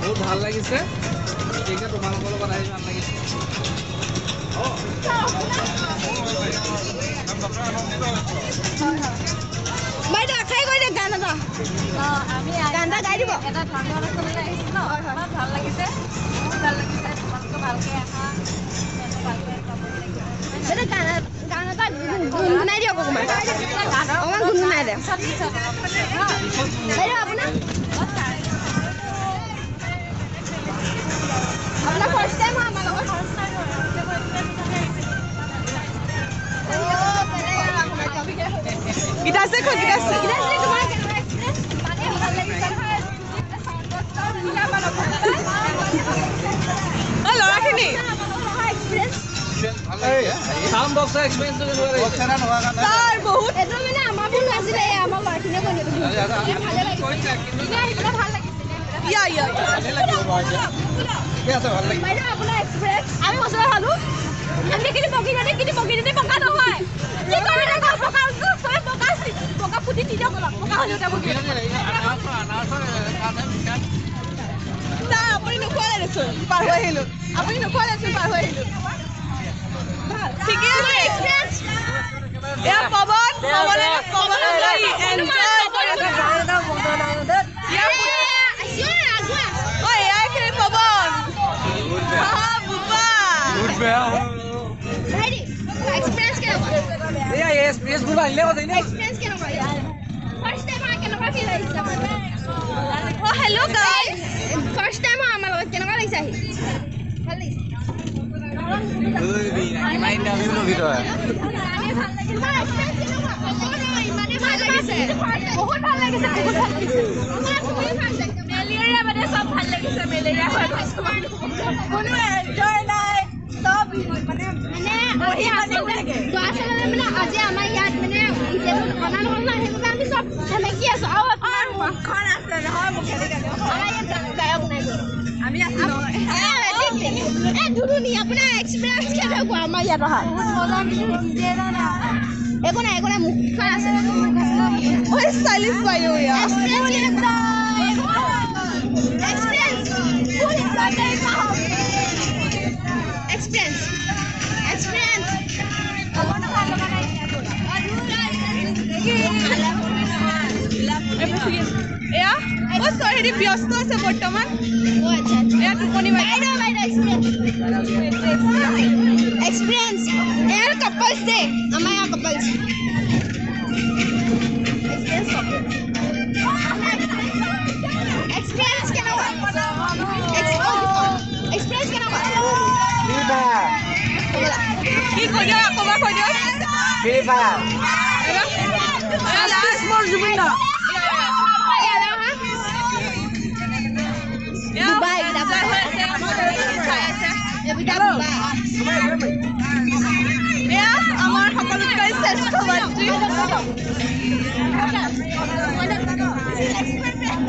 বহুত ভাল লাগিছে গতিকে তোমালোকৰ লগত আহি ভাল লাগিছে বাইদেউ আখাই কৈ দে গান এটা আমি গান এটা গাই দিব এটা ধৰ্মীয় অনুষ্ঠানলৈ আহিছোঁ ন ইমান ভাল লাগিছে তোমালোকে ভালকৈ আহা ভালকৈ বাইদেউ গান এটা গুণগুণাই দিয়ক অকণমান অকণমান গুণগুণাই দে বাইদেউ আপোনাৰ ফাৰ্ষ্ট টাইম আমাৰ লগত গীতাশ্ৰী তোমাৰ কেনেকুৱা এক্সপিৰিয়েঞ্চ মানে ভাল লাগিছে ল'ৰাখিনি সাউণ্ড বক্সৰ এক্সপেৰিয়েঞ্চটো বহুত এইটো মানে আমাৰ বোৰ নাছিলে আমাৰ ল'ৰাখিনিয়ে কৈ দিলোঁ ভালে লাগিছে ভাল লাগিছে বাইদেউ আপোনাৰ এক্সপিৰিয়েঞ্চ আমি ওচৰত খালোঁ আমি এইখিনি বগীনদী পকা নহয় পকা ফুটি নিদিয়ক অলপ পকা হ'লেও আপুনি নোখোৱালে দেচোন পাৰ হৈ আহিলোঁ ঠিকে আছে এক্সপিৰিয়েঞ্চ এয়া পৱন এনজয় কৰি আছে এইখিনি পৱন এক্সপিৰিয়েঞ্চ কেনেকুৱা এক্সপিৰিয়েঞ্চ কেনেকুৱা ফাৰ্ষ্ট টাইম কেনেকুৱা ফিল আহিছে হেল্ল' গাইজ ফাৰ্ষ্ট টাইম আমাৰ লগত কেনেকুৱা লাগিছে আহি ভাল লাগিছে বহুত ভাল লাগিছে মেলেৰিয়া মানে চব ভাল লাগিছে মেলেৰিয়া হৈ গৈছে কোনো এনজয় নাই চব মানে আজি আমাৰ ইয়াত মানে অনা নহ'ল না সেইবাবে আমি চব সেমেকি আছোঁ আৰু আমাৰ মুখখন আছে নহয় আমাৰ ইয়াত গায়ক নাই আমি আছোঁ ধুনুনি আপোনাৰ এক্সপিৰিয়েঞ্চ কেনেকুৱা আমাৰ ইয়াত অহা একো নাই মুখখন আছে ষ্টাইলিছ বাইদেউ এয়া হেৰি ব্যস্ত আছে বৰ্তমান এয়া টোপনি এক্সপিৰিয়েঞ্চ এয়াৰ কাপলছ দে আমাৰ ইয়াৰ কাপলছ এক্সপিৰিয়েঞ্চ কেনেকুৱা কি কৈ দিয়ক আকৌ কৈ দিয়ক জুবিন দা আমাৰ সকলোতকৈ শ্ৰেষ্ঠ মাতৃ